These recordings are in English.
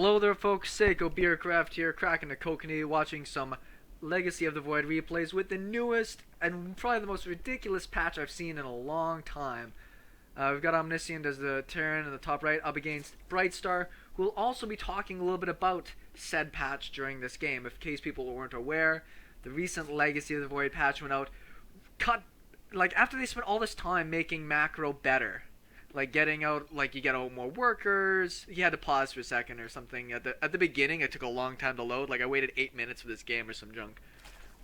Hello there folks, SeKo Beercraft here, cracking a coconut, watching some Legacy of the Void replays with the newest and probably the most ridiculous patch I've seen in a long time. We've got Omniscient as the Terran in the top right, up against Brightstar, who will also be talking a little bit about said patch during this game. In case people weren't aware, the recent Legacy of the Void patch went out, after they spent all this time making macro better. Like getting out, you get out more workers. You had to pause for a second or something at the beginning. It took a long time to load. Like I waited 8 minutes for this game or some junk.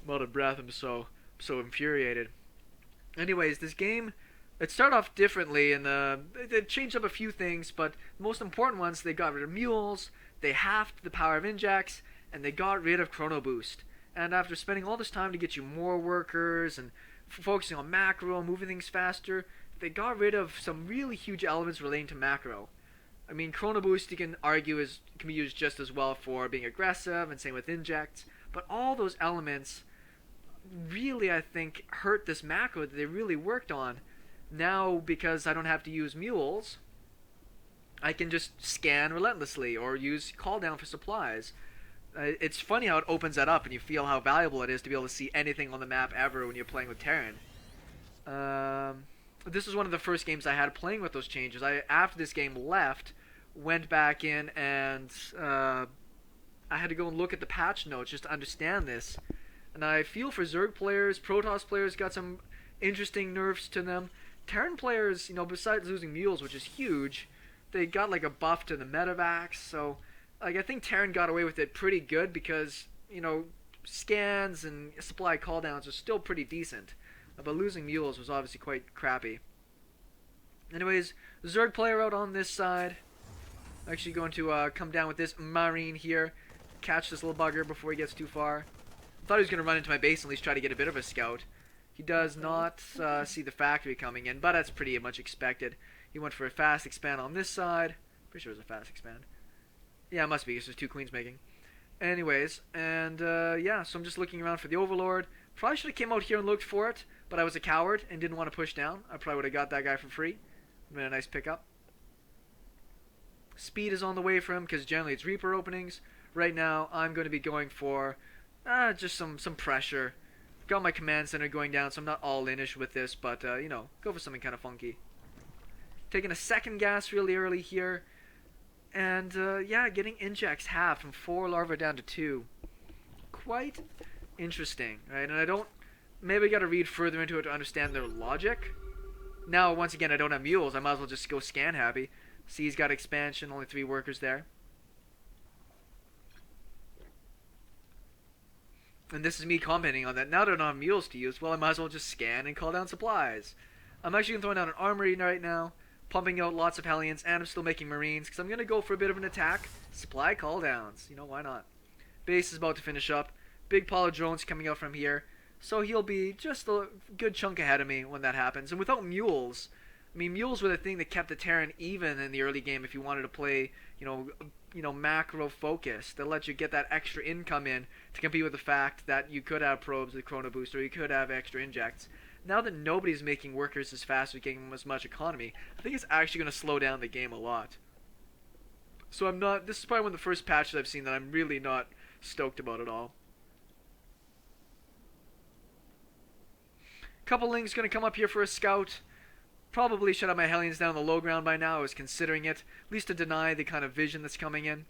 I'm out of breath. I'm so infuriated. Anyways, this game, it started off differently, and they changed up a few things. But the most important ones, they got rid of mules. They halved the power of injects, and they got rid of chrono boost. And after spending all this time to get you more workers and focusing on macro, moving things faster, they got rid of some really huge elements relating to macro. I mean, chrono boost, you can argue, can be used just as well for being aggressive, and same with injects. But all those elements really, I think, hurt this macro that they really worked on. Now, because I don't have to use mules, I can just scan relentlessly or use call down for supplies. It's funny how it opens that up and you feel how valuable it is to be able to see anything on the map ever when you're playing with Terran. This was one of the first games I had playing with those changes. After this game left, went back in and I had to go and look at the patch notes just to understand this. And I feel for Zerg players, Protoss players got some interesting nerfs to them. Terran players, besides losing mules, which is huge, they got like a buff to the medevacs. So, I think Terran got away with it pretty good because, scans and supply calldowns are still pretty decent. But losing mules was obviously quite crappy. Anyways, Zerg player out on this side. I'm actually going to come down with this Marine here. Catch this little bugger before he gets too far. Thought he was going to run into my base and at least try to get a bit of a scout. He does not see the factory coming in, but that's pretty much expected. He went for a fast expand on this side. Pretty sure it was a fast expand. Yeah, it must be because there's two queens making. Anyways, and yeah, so I'm just looking around for the Overlord. Probably should have came out here and looked for it, but I was a coward and didn't want to push down. I probably would have got that guy for free. Been a nice pickup. Speed is on the way for him because generally it's Reaper openings. Right now, I'm going to be going for just some pressure. Got my command center going down, so I'm not all in-ish with this, but go for something kind of funky. Taking a second gas really early here. And yeah, getting injects half from 4 larva down to 2. Quite interesting, right? And maybe I got to read further into it to understand their logic. Now, once again, I don't have mules. I might as well just go scan happy. See, he's got expansion, only 3 workers there. And this is me commenting on that. Now that I don't have mules to use, well, I might as well just scan and call down supplies. I'm actually going to throw down an armory right now, pumping out lots of Hellions, and I'm still making Marines, because I'm going to go for a bit of an attack. Supply call downs. Why not? Base is about to finish up. Big pile of drones coming out from here. So he'll be just a good chunk ahead of me when that happens. And without mules, I mean, mules were the thing that kept the Terran even in the early game if you wanted to play, macro focus. That let you get that extra income in to compete with the fact that you could have probes with chrono boost or you could have extra injects. Now that nobody's making workers as fast or getting as much economy, I think it's actually going to slow down the game a lot. So this is probably one of the first patches I've seen that I'm really not stoked about at all. Couple links going to come up here for a scout. Probably should have my Hellions down the low ground by now. I was considering it, at least to deny the kind of vision that's coming in.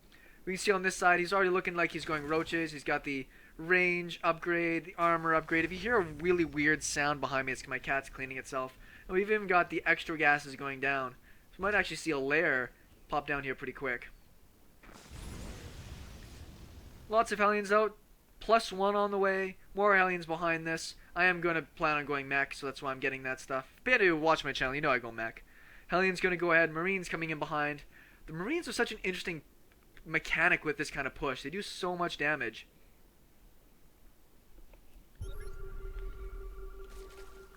We can see on this side, he's already looking like he's going roaches. He's got the range upgrade, the armor upgrade. If you hear a really weird sound behind me, it's my cat's cleaning itself. And we've even got the extra gases going down. So we might actually see a lair pop down here pretty quick. Lots of Hellions out. +1 on the way. More Hellions behind this. I am going to plan on going mech, so that's why I'm getting that stuff. If you watch my channel, you know I go mech. Hellions going to go ahead. Marines coming in behind. The Marines are such an interesting mechanic with this kind of push. They do so much damage.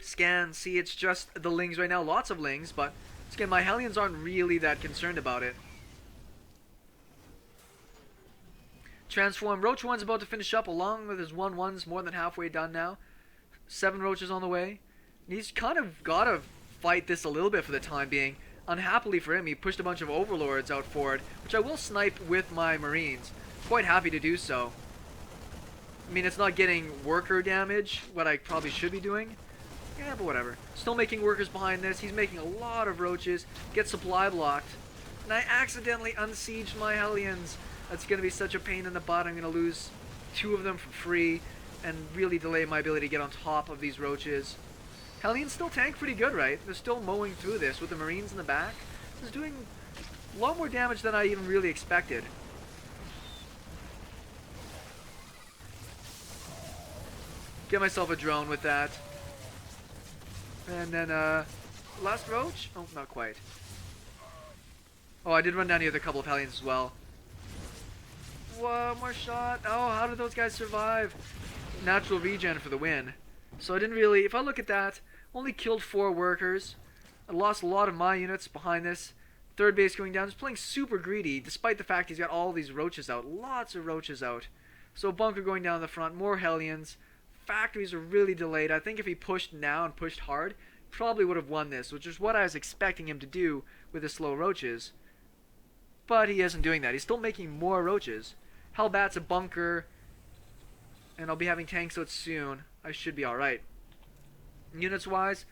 Scan. See, it's just the Lings right now. Lots of Lings, but again, my Hellions aren't really that concerned about it. Transform. Roach 1's about to finish up along with his 1-1's more than halfway done now. 7 roaches on the way. And he's kind of got to fight this a little bit for the time being. Unhappily for him, he pushed a bunch of overlords out forward, which I will snipe with my marines. Quite happy to do so. I mean, it's not getting worker damage, what I probably should be doing. Yeah, but whatever. Still making workers behind this. He's making a lot of roaches. Get supply blocked. And I accidentally unsieged my Hellions. That's going to be such a pain in the butt. I'm going to lose 2 of them for free and really delay my ability to get on top of these roaches. Hellions still tank pretty good, right? They're still mowing through this with the marines in the back. This is doing a lot more damage than I even really expected. Get myself a drone with that. And then, last roach? Oh, not quite. Oh, I did run down here with a couple of Hellions as well. One more shot. Oh, how did those guys survive? Natural regen for the win. So I didn't really, if I look at that, only killed 4 workers. I lost a lot of my units behind this. Third base going down. He's playing super greedy, despite the fact he's got all these roaches out. Lots of roaches out. So bunker going down the front, more Hellions. Factories are really delayed. I think if he pushed now and pushed hard, probably would have won this, which is what I was expecting him to do with the slow roaches. But he isn't doing that. He's still making more roaches. Hellbat's a bunker, and I'll be having tanks out soon. I should be alright. Units-wise,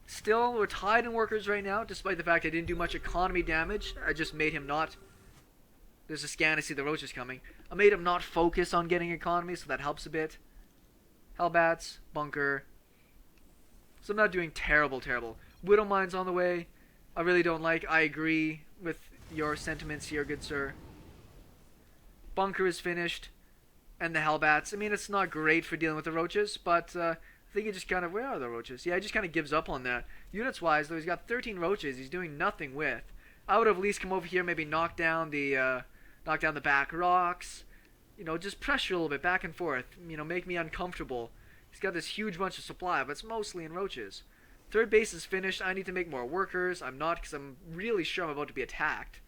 still we're tied in workers right now, despite the fact I didn't do much economy damage. I just made him not... There's a scan to see the roaches coming. I made him not focus on getting economy, so that helps a bit. Hellbats, bunker. So I'm not doing terrible. Widow Mine's on the way. I really don't like. I agree with your sentiments here, good sir. Bunker is finished. And the Hellbats. I mean, it's not great for dealing with the roaches, but I think he just kind of... Where are the roaches? Yeah, he just kind of gives up on that. Units-wise, though, he's got 13 roaches he's doing nothing with. I would have at least come over here, maybe knock down the back rocks. You know, just pressure a little bit back and forth. You know, make me uncomfortable. He's got this huge bunch of supply, but it's mostly in roaches. Third base is finished. I need to make more workers. I'm not, because I'm really sure I'm about to be attacked.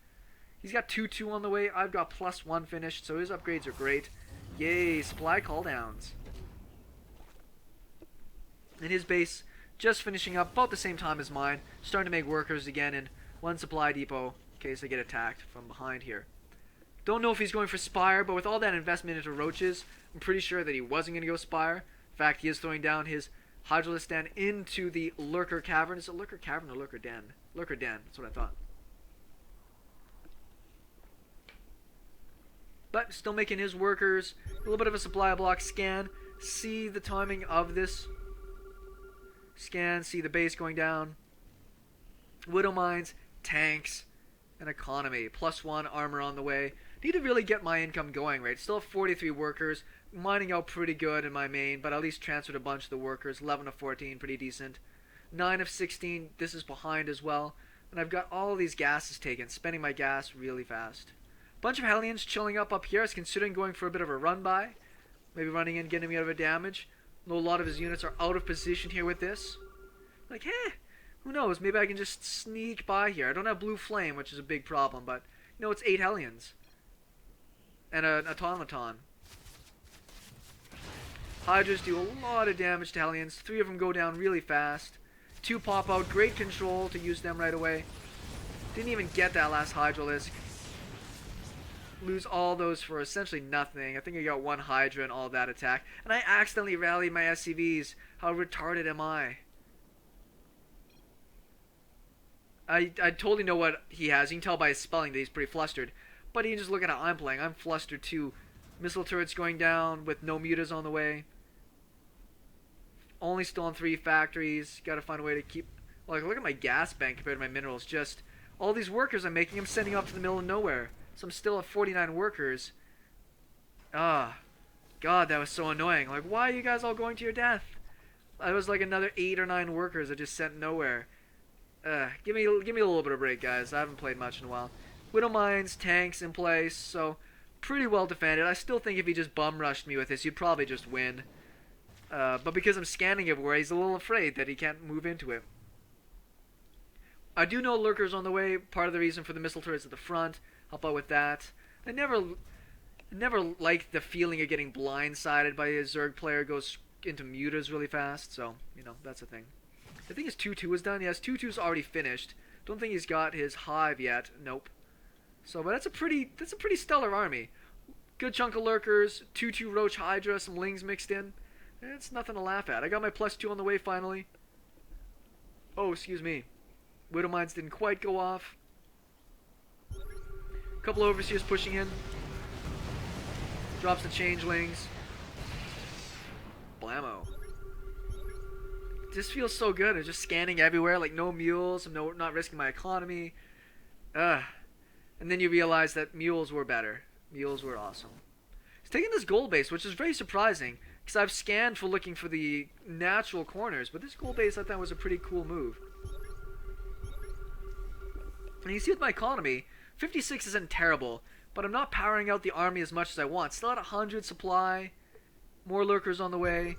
He's got 2-2 on the way. I've got +1 finished, so his upgrades are great. Yay, supply calldowns. And his base just finishing up about the same time as mine. Starting to make workers again in one supply depot in case I get attacked from behind here. Don't know if he's going for Spire, but with all that investment into roaches, I'm pretty sure that he wasn't going to go Spire. In fact, he is throwing down his Hydralisk Den into the Lurker Cavern. Is it Lurker Cavern or Lurker Den? Lurker Den, that's what I thought. But still making his workers. A little bit of a supply block scan. See the timing of this. Scan, see the base going down. Widow Mines, tanks, and economy. +1 armor on the way. Need to really get my income going, right? Still have 43 workers. Mining out pretty good in my main, but at least transferred a bunch of the workers. 11 of 14, pretty decent. 9 of 16, this is behind as well. And I've got all these gases taken. Spending my gas really fast. Bunch of Hellions chilling up here. I was considering going for a bit of a run by. Maybe running in, getting me out of a damage. Though a lot of his units are out of position here with this. Like, who knows? Maybe I can just sneak by here. I don't have Blue Flame, which is a big problem, but, you know, it's 8 Hellions. And an automaton. Hydras do a lot of damage to Hellions. 3 of them go down really fast. 2 pop out. Great control to use them right away. Didn't even get that last Hydralisk. Lose all those for essentially nothing. I think I got 1 Hydra and all that attack. And I accidentally rallied my SCVs. How retarded am I? I totally know what he has. You can tell by his spelling that he's pretty flustered. But you can just look at how I'm playing. I'm flustered too. Missile turrets going down with no mutas on the way. Only still on 3 factories. Gotta find a way to keep... Like, look at my gas bank compared to my minerals. Just all these workers I'm making, I'm sending off to the middle of nowhere. So I'm still at 49 workers. Ah. God, that was so annoying. Like, why are you guys all going to your death? I was like another 8 or 9 workers I just sent nowhere. Give me a little bit of break, guys. I haven't played much in a while. Widow Mines, tanks in place, so pretty well defended. I still think if he just bum rushed me with this, you'd probably just win. But because I'm scanning everywhere, he's a little afraid that he can't move into it. I do know lurkers on the way. Part of the reason for the missile turrets at the front. Help out with that. I never liked the feeling of getting blindsided by a Zerg player goes into mutas really fast. So, you know, that's a thing. I think his 2-2 is done. Yes, 2-2's already finished. Don't think he's got his hive yet. Nope. So, but that's a pretty stellar army. Good chunk of lurkers, 2/2 roach hydra, some lings mixed in. It's nothing to laugh at. I got my +2 on the way finally. Oh, excuse me. Widow mines didn't quite go off. Couple overseers pushing in. Drops the changelings. Blammo. This feels so good. I'm just scanning everywhere, like no mules. I'm not risking my economy. Ugh. And then you realize that mules were better. Mules were awesome. He's taking this gold base, which is very surprising, because I've scanned for looking for the natural corners, but this gold base I thought was a pretty cool move. And you see with my economy, 56 isn't terrible, but I'm not powering out the army as much as I want. Still at 100 supply. More lurkers on the way.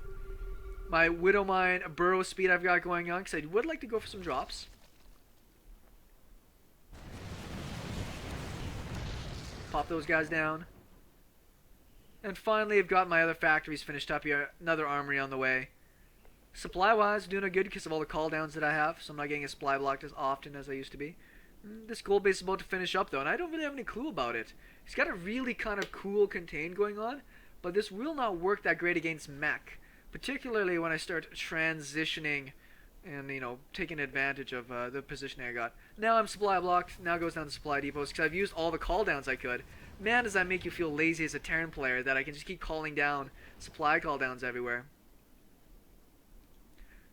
My widow mine burrow speed I've got going on, because I would like to go for some drops. Pop those guys down. And finally I've got my other factories finished up here. Another armory on the way. Supply wise, doing good because of all the call downs that I have, so I'm not getting a supply blocked as often as I used to be. This gold base is about to finish up though, and I don't really have any clue about it. He's got a really kind of cool contain going on, but this will not work that great against mech. Particularly when I start transitioning and, you know, taking advantage of the positioning I got. Now I'm supply blocked, now goes down to supply depots, because I've used all the call downs I could. Man, does that make you feel lazy as a Terran player, that I can just keep calling down supply call downs everywhere.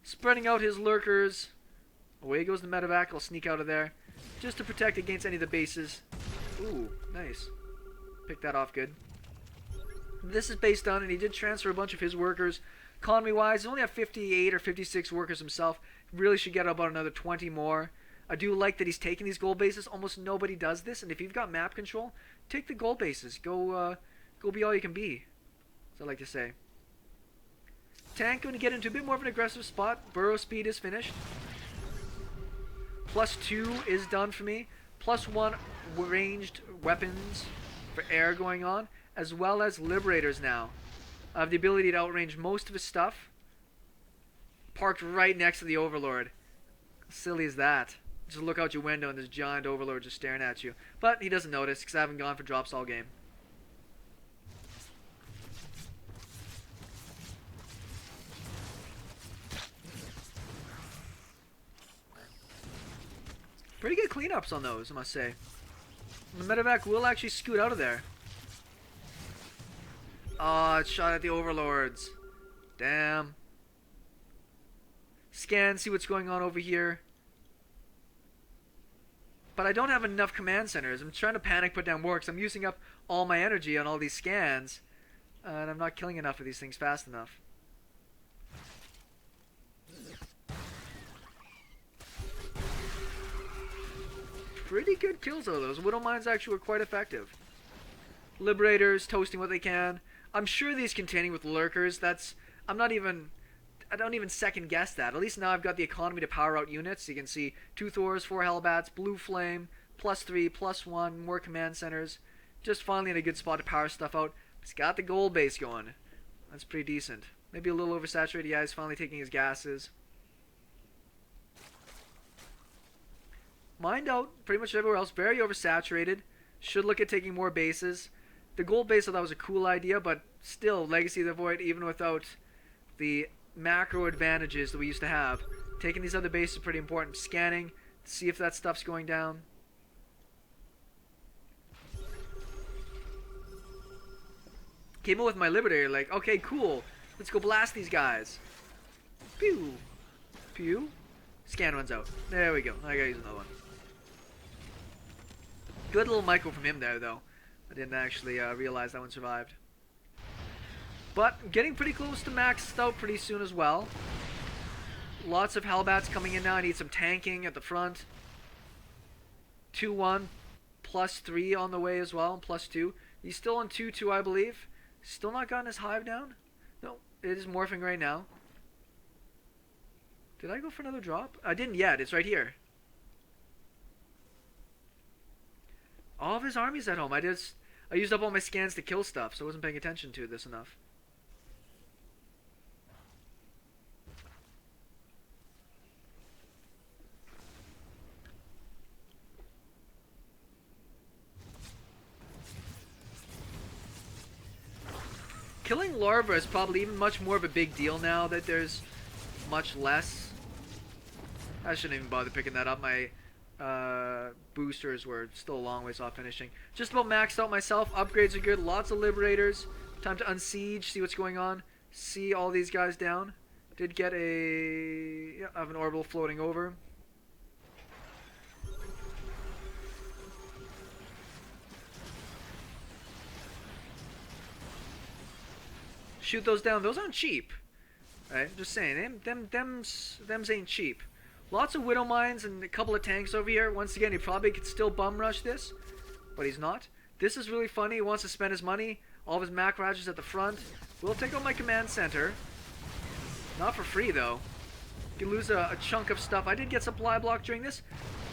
Spreading out his lurkers. Away goes the medevac, I'll sneak out of there. Just to protect against any of the bases. Ooh, nice. Picked that off good. This is base done, and he did transfer a bunch of his workers. Economy-wise, he only have 58 or 56 workers himself. Really should get about another 20 more. I do like that he's taking these gold bases. Almost nobody does this, and if you've got map control, take the gold bases. Go be all you can be, as I like to say. Tank going to get into a bit more of an aggressive spot. Burrow speed is finished. +2 is done for me. +1 ranged weapons for air going on, as well as liberators now. I have the ability to outrange most of his stuff. Parked right next to the Overlord. How silly is that? Just look out your window and this giant Overlord just staring at you. But he doesn't notice because I haven't gone for drops all game. Pretty good cleanups on those, I must say. The medevac will actually scoot out of there. Oh, it's shot at the Overlords. Damn. Scan, see what's going on over here. But I don't have enough command centers. I'm trying to panic put down more because I'm using up all my energy on all these scans. And I'm not killing enough of these things fast enough. Pretty good kills though. Those Widow Mines actually were quite effective. Liberators toasting what they can. I'm sure these containing with lurkers, I don't even second guess that. At least now I've got the economy to power out units. You can see 2 Thors, 4 Hellbats, Blue Flame, +3, +1, more command centers. Just finally in a good spot to power stuff out. He's got the gold base going. That's pretty decent. Maybe a little oversaturated. Yeah, he's finally taking his gases. Mined out pretty much everywhere else. Very oversaturated. Should look at taking more bases. The gold base I thought was a cool idea, but still, Legacy of the Void, even without the macro advantages that we used to have, taking these other bases is pretty important. Scanning, see if that stuff's going down. Came in with my Liberator, like, okay, cool. Let's go blast these guys. Pew. Pew. Scan runs out. There we go. I gotta use another one. Good little micro from him there, though. I didn't actually realize that one survived. But getting pretty close to maxed out pretty soon as well. Lots of Hellbats coming in now. I need some tanking at the front. 2-1. +3 on the way as well. +2. He's still on 2-2, I believe. Still not gotten his hive down? No, it is morphing right now. Did I go for another drop? I didn't yet. It's right here. All of his army's at home. I used up all my scans to kill stuff, so I wasn't paying attention to this enough. Killing larva is probably even much more of a big deal now that there's much less. I shouldn't even bother picking that up. My boosters were still a long ways off finishing. Just about maxed out myself. Upgrades are good. Lots of liberators. Time to unsiege, see what's going on. See all these guys down. Did get a... yeah, I have an orbital floating over. Shoot those down. Those aren't cheap. Right? Just saying. Them's ain't cheap. Lots of widow mines and a couple of tanks over here. Once again, he probably could still bum rush this, but he's not. This is really funny. He wants to spend his money. All of his macragers at the front. We'll take out my command center. Not for free, though. You can lose a chunk of stuff. I did get supply block during this,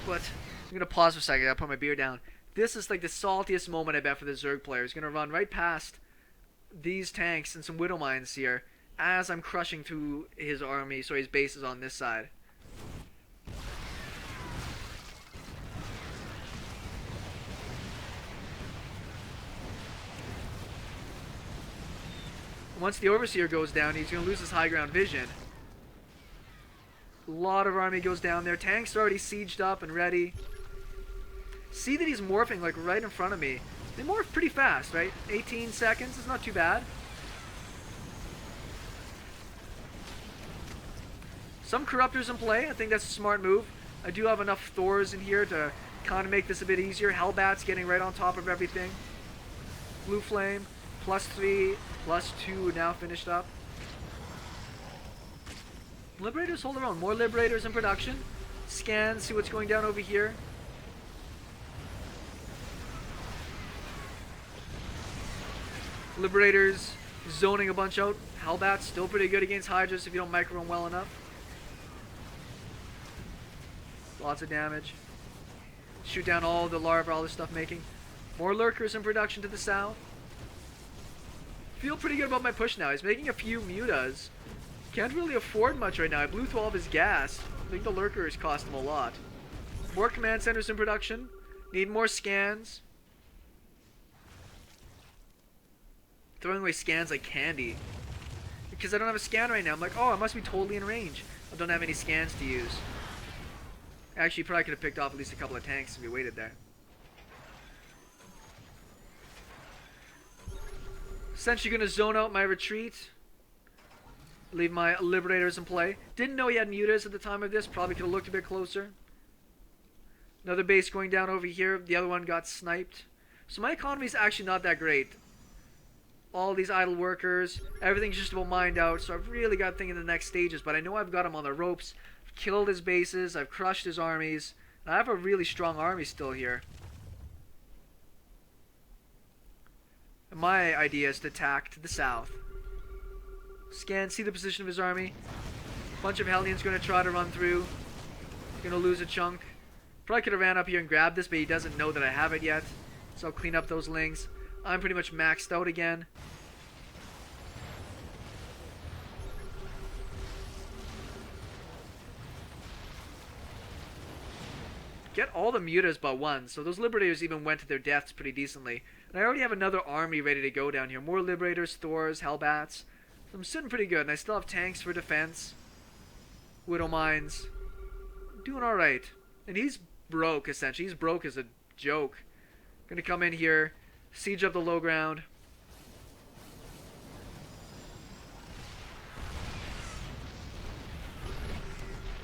but I'm going to pause for a second. I gotta put my beer down. This is like the saltiest moment, I bet, for the Zerg player. He's going to run right past these tanks and some widow mines here as I'm crushing through his army, so his base is on this side. Once the Overseer goes down, he's going to lose his high ground vision. A lot of army goes down there. Tanks are already sieged up and ready. See that he's morphing like right in front of me. They morph pretty fast, right? 18 seconds is not too bad. Some Corruptors in play. I think that's a smart move. I do have enough Thors in here to kind of make this a bit easier. Hellbat's getting right on top of everything. Blue Flame. +3, +2 now finished up. Liberators hold their own. More Liberators in production. Scan, see what's going down over here. Liberators zoning a bunch out. Hellbat's still pretty good against Hydras if you don't micro them well enough. Lots of damage. Shoot down all the larva, all this stuff making. More Lurkers in production to the south. Feel pretty good about my push now. He's making a few mutas. Can't really afford much right now. I blew through all of his gas. I think the Lurkers cost him a lot. More command centers in production. Need more scans. Throwing away scans like candy. Because I don't have a scan right now. I'm like, oh, I must be totally in range. I don't have any scans to use. Actually, probably could have picked off at least a couple of tanks if we waited there. Essentially going to zone out my retreat. Leave my Liberators in play. Didn't know he had mutas at the time of this. Probably could have looked a bit closer. Another base going down over here. The other one got sniped. So my economy is actually not that great. All these idle workers. Everything's just about mined out. So I've really got to think in the next stages. But I know I've got him on the ropes. I've killed his bases. I've crushed his armies. And I have a really strong army still here. My idea is to attack to the south. Scan, see the position of his army. Bunch of Hellions going to try to run through. Going to lose a chunk. Probably could have ran up here and grabbed this, but he doesn't know that I have it yet. So I'll clean up those lings. I'm pretty much maxed out again. Get all the mutas but one, so those Liberators even went to their deaths pretty decently. And I already have another army ready to go down here. More Liberators, Thors, Hellbats. So I'm sitting pretty good, and I still have tanks for defense. Widow Mines. Doing alright. And he's broke, essentially. He's broke as a joke. Gonna come in here, siege up the low ground.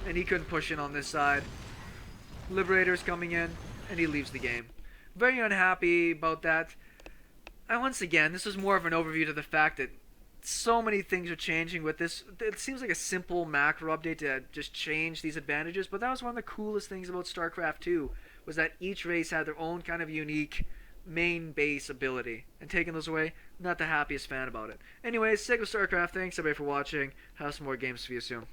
And he couldn't push in on this side. Liberators coming in, and he leaves the game. Very unhappy about that. And once again, this is more of an overview to the fact that so many things are changing with this. It seems like a simple macro update to just change these advantages, but that was one of the coolest things about Starcraft 2, was that each race had their own kind of unique main base ability. And taking those away, not the happiest fan about it. Anyways, SeKo Starcraft, thanks everybody for watching. Have some more games for you soon.